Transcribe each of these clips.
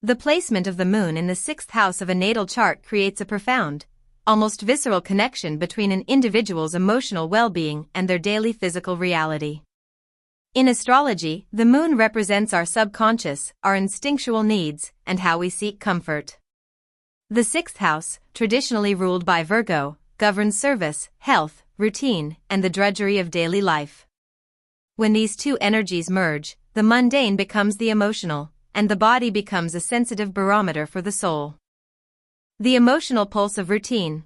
The placement of the moon in the sixth house of a natal chart creates a profound, almost visceral connection between an individual's emotional well-being and their daily physical reality. In astrology, the moon represents our subconscious, our instinctual needs, and how we seek comfort. The sixth house, traditionally ruled by Virgo, governs service, health, routine, and the drudgery of daily life. When these two energies merge, the mundane becomes the emotional, and the body becomes a sensitive barometer for the soul. The emotional pulse of routine.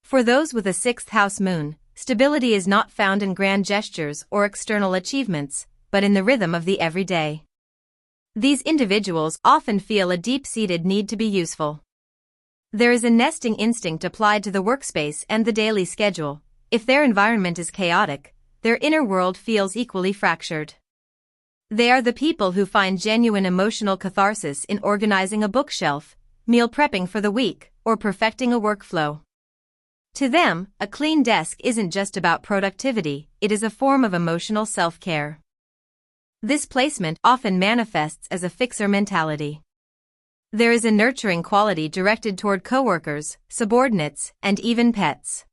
For those with a sixth house moon, stability is not found in grand gestures or external achievements, but in the rhythm of the everyday. These individuals often feel a deep-seated need to be useful. There is a nesting instinct applied to the workspace and the daily schedule. If their environment is chaotic, their inner world feels equally fractured. They are the people who find genuine emotional catharsis in organizing a bookshelf, meal prepping for the week, or perfecting a workflow. To them, a clean desk isn't just about productivity, it is a form of emotional self-care. This placement often manifests as a fixer mentality. There is a nurturing quality directed toward coworkers, subordinates, and even pets.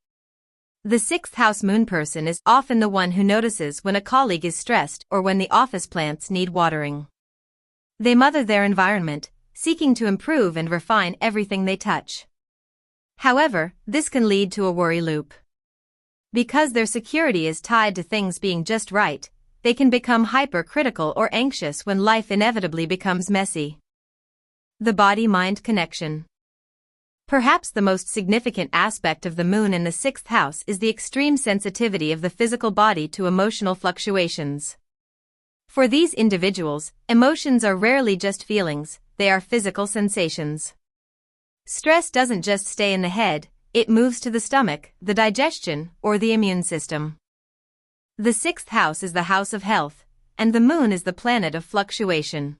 The sixth house moon person is often the one who notices when a colleague is stressed or when the office plants need watering. They mother their environment, seeking to improve and refine everything they touch. However, this can lead to a worry loop. Because their security is tied to things being just right, they can become hypercritical or anxious when life inevitably becomes messy. The body-mind connection. Perhaps the most significant aspect of the moon in the sixth house is the extreme sensitivity of the physical body to emotional fluctuations. For these individuals, emotions are rarely just feelings, they are physical sensations. Stress doesn't just stay in the head, it moves to the stomach, the digestion, or the immune system. The sixth house is the house of health, and the moon is the planet of fluctuation.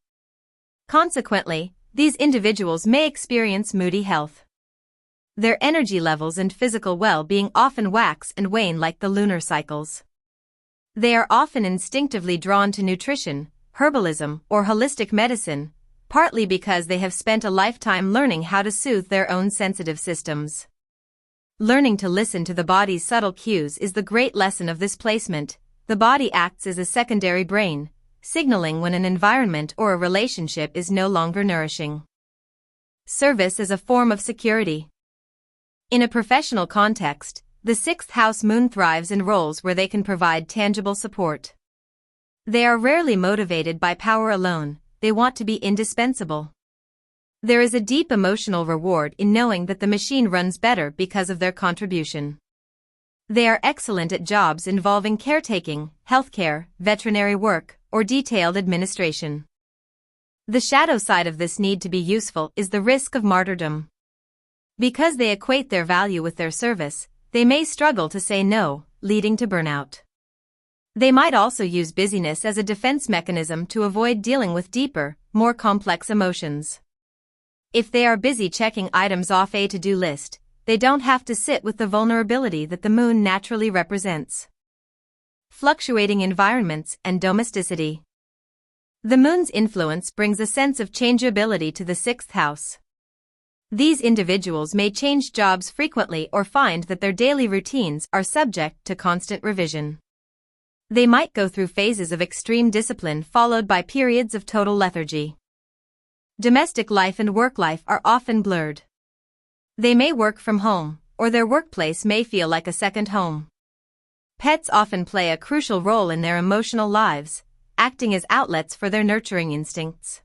Consequently, these individuals may experience moody health. Their energy levels and physical well-being often wax and wane like the lunar cycles. They are often instinctively drawn to nutrition, herbalism, or holistic medicine, partly because they have spent a lifetime learning how to soothe their own sensitive systems. Learning to listen to the body's subtle cues is the great lesson of this placement. The body acts as a secondary brain, signaling when an environment or a relationship is no longer nourishing. Service is a form of security. In a professional context, the sixth house moon thrives in roles where they can provide tangible support. They are rarely motivated by power alone, they want to be indispensable. There is a deep emotional reward in knowing that the machine runs better because of their contribution. They are excellent at jobs involving caretaking, healthcare, veterinary work, or detailed administration. The shadow side of this need to be useful is the risk of martyrdom. Because they equate their value with their service, they may struggle to say no, leading to burnout. They might also use busyness as a defense mechanism to avoid dealing with deeper, more complex emotions. If they are busy checking items off a to-do list, they don't have to sit with the vulnerability that the moon naturally represents. Fluctuating environments and domesticity. The moon's influence brings a sense of changeability to the sixth house. These individuals may change jobs frequently or find that their daily routines are subject to constant revision. They might go through phases of extreme discipline followed by periods of total lethargy. Domestic life and work life are often blurred. They may work from home, or their workplace may feel like a second home. Pets often play a crucial role in their emotional lives, acting as outlets for their nurturing instincts.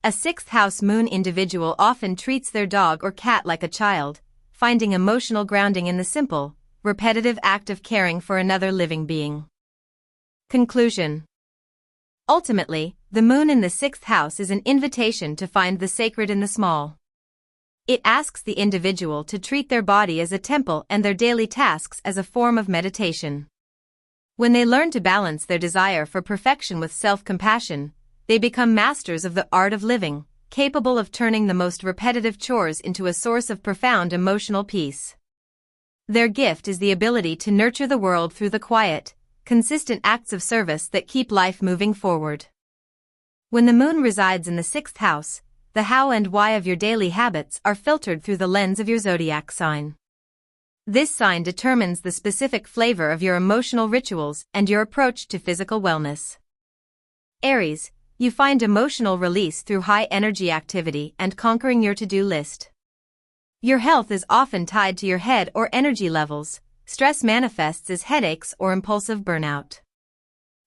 A sixth house moon individual often treats their dog or cat like a child, finding emotional grounding in the simple, repetitive act of caring for another living being. Conclusion. Ultimately, the moon in the sixth house is an invitation to find the sacred in the small. It asks the individual to treat their body as a temple and their daily tasks as a form of meditation. When they learn to balance their desire for perfection with self-compassion, they become masters of the art of living, capable of turning the most repetitive chores into a source of profound emotional peace. Their gift is the ability to nurture the world through the quiet, consistent acts of service that keep life moving forward. When the moon resides in the sixth house, the how and why of your daily habits are filtered through the lens of your zodiac sign. This sign determines the specific flavor of your emotional rituals and your approach to physical wellness. Aries, you find emotional release through high-energy activity and conquering your to-do list. Your health is often tied to your head or energy levels. Stress manifests as headaches or impulsive burnout.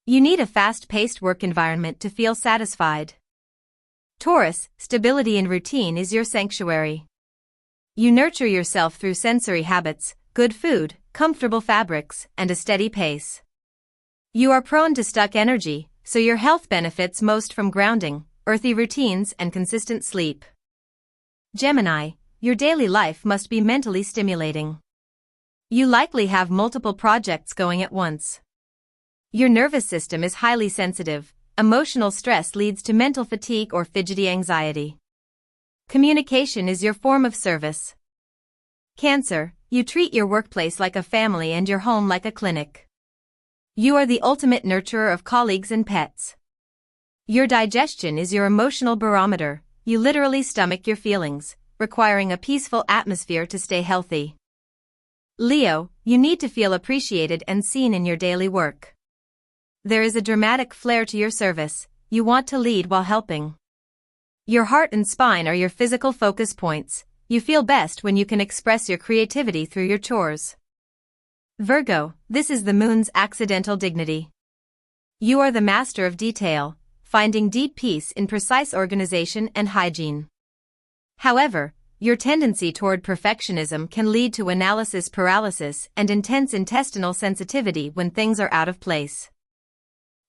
You need a fast-paced work environment to feel satisfied. Taurus, stability and routine is your sanctuary. You nurture yourself through sensory habits, good food, comfortable fabrics, and a steady pace. You are prone to stuck energy, so your health benefits most from grounding, earthy routines, and consistent sleep. Gemini, your daily life must be mentally stimulating. You likely have multiple projects going at once. Your nervous system is highly sensitive. Emotional stress leads to mental fatigue or fidgety anxiety. Communication is your form of service. Cancer, you treat your workplace like a family and your home like a clinic. You are the ultimate nurturer of colleagues and pets. Your digestion is your emotional barometer. You literally stomach your feelings, requiring a peaceful atmosphere to stay healthy. Leo, you need to feel appreciated and seen in your daily work. There is a dramatic flair to your service. You want to lead while helping. Your heart and spine are your physical focus points. You feel best when you can express your creativity through your chores. Virgo, this is the moon's accidental dignity. You are the master of detail, finding deep peace in precise organization and hygiene. However, your tendency toward perfectionism can lead to analysis paralysis and intense intestinal sensitivity when things are out of place.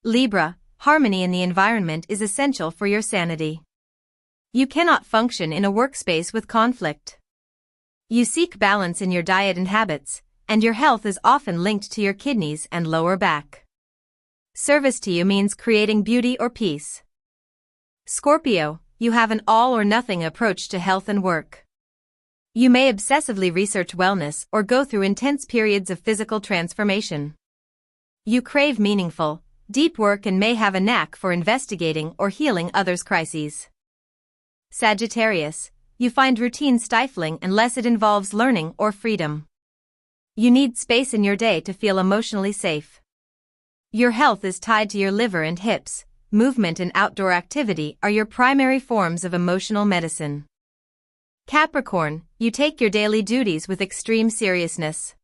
Libra, harmony in the environment is essential for your sanity. You cannot function in a workspace with conflict. You seek balance in your diet and habits, and your health is often linked to your kidneys and lower back. Service to you means creating beauty or peace. Scorpio, you have an all-or-nothing approach to health and work. You may obsessively research wellness or go through intense periods of physical transformation. You crave meaningful, deep work and may have a knack for investigating or healing others' crises. Sagittarius, you find routine stifling unless it involves learning or freedom. You need space in your day to feel emotionally safe. Your health is tied to your liver and hips. Movement and outdoor activity are your primary forms of emotional medicine. Capricorn, you take your daily duties with extreme seriousness.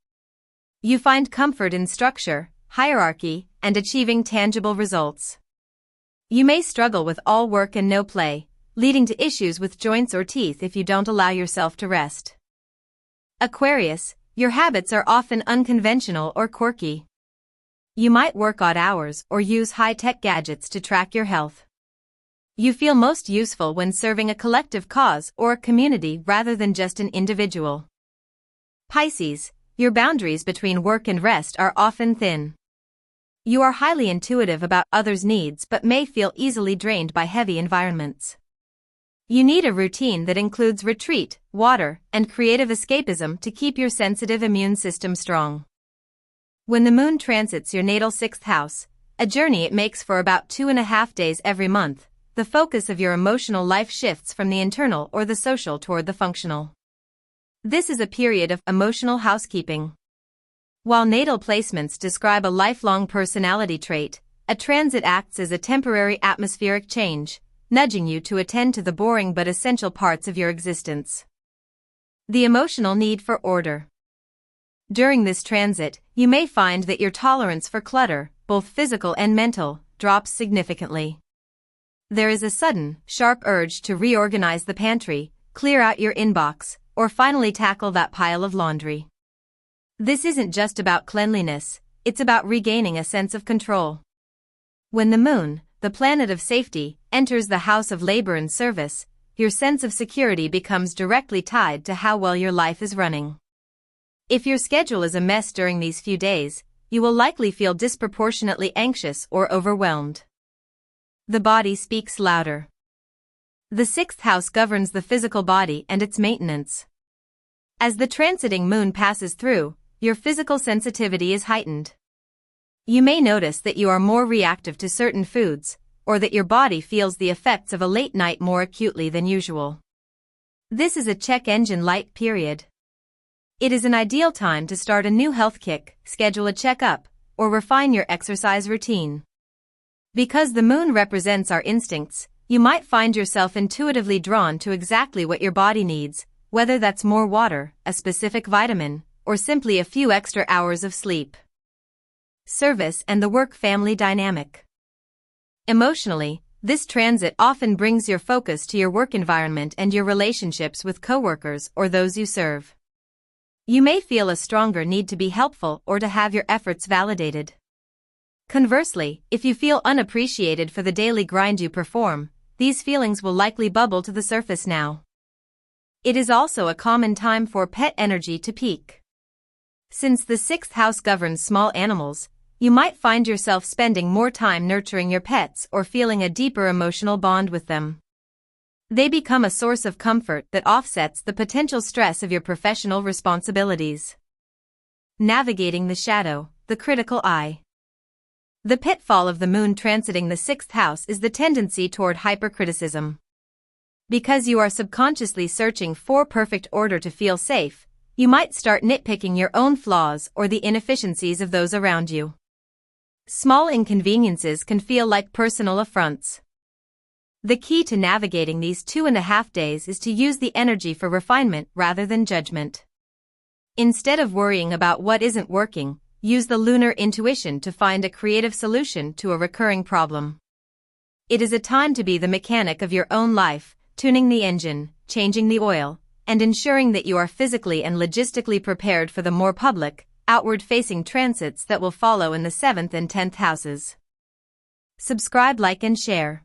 You find comfort in structure, hierarchy, and achieving tangible results. You may struggle with all work and no play, leading to issues with joints or teeth if you don't allow yourself to rest. Aquarius, your habits are often unconventional or quirky. You might work odd hours or use high-tech gadgets to track your health. You feel most useful when serving a collective cause or a community rather than just an individual. Pisces, your boundaries between work and rest are often thin. You are highly intuitive about others' needs but may feel easily drained by heavy environments. You need a routine that includes retreat, water, and creative escapism to keep your sensitive immune system strong. When the moon transits your natal 6th house, a journey it makes for about 2.5 days every month, the focus of your emotional life shifts from the internal or the social toward the functional. This is a period of emotional housekeeping. While natal placements describe a lifelong personality trait, a transit acts as a temporary atmospheric change, nudging you to attend to the boring but essential parts of your existence. The emotional need for order. During this transit, you may find that your tolerance for clutter, both physical and mental, drops significantly. There is a sudden, sharp urge to reorganize the pantry, clear out your inbox, or finally tackle that pile of laundry. This isn't just about cleanliness, it's about regaining a sense of control. When the moon, the planet of safety, enters the house of labor and service, your sense of security becomes directly tied to how well your life is running. If your schedule is a mess during these few days, you will likely feel disproportionately anxious or overwhelmed. The body speaks louder. The 6th house governs the physical body and its maintenance. As the transiting moon passes through, your physical sensitivity is heightened. You may notice that you are more reactive to certain foods, or that your body feels the effects of a late night more acutely than usual. This is a check engine light period. It is an ideal time to start a new health kick, schedule a checkup, or refine your exercise routine. Because the moon represents our instincts, you might find yourself intuitively drawn to exactly what your body needs, whether that's more water, a specific vitamin, or simply a few extra hours of sleep. Service and the work-family dynamic. Emotionally, this transit often brings your focus to your work environment and your relationships with coworkers or those you serve. You may feel a stronger need to be helpful or to have your efforts validated. Conversely, if you feel unappreciated for the daily grind you perform, these feelings will likely bubble to the surface now. It is also a common time for pet energy to peak. Since the 6th house governs small animals, you might find yourself spending more time nurturing your pets or feeling a deeper emotional bond with them. They become a source of comfort that offsets the potential stress of your professional responsibilities. Navigating the shadow, the critical eye. The pitfall of the moon transiting the 6th house is the tendency toward hypercriticism. Because you are subconsciously searching for perfect order to feel safe, you might start nitpicking your own flaws or the inefficiencies of those around you. Small inconveniences can feel like personal affronts. The key to navigating these 2.5 days is to use the energy for refinement rather than judgment. Instead of worrying about what isn't working, use the lunar intuition to find a creative solution to a recurring problem. It is a time to be the mechanic of your own life, tuning the engine, changing the oil, and ensuring that you are physically and logistically prepared for the more public, outward-facing transits that will follow in the 7th and 10th houses. Subscribe, like, and share.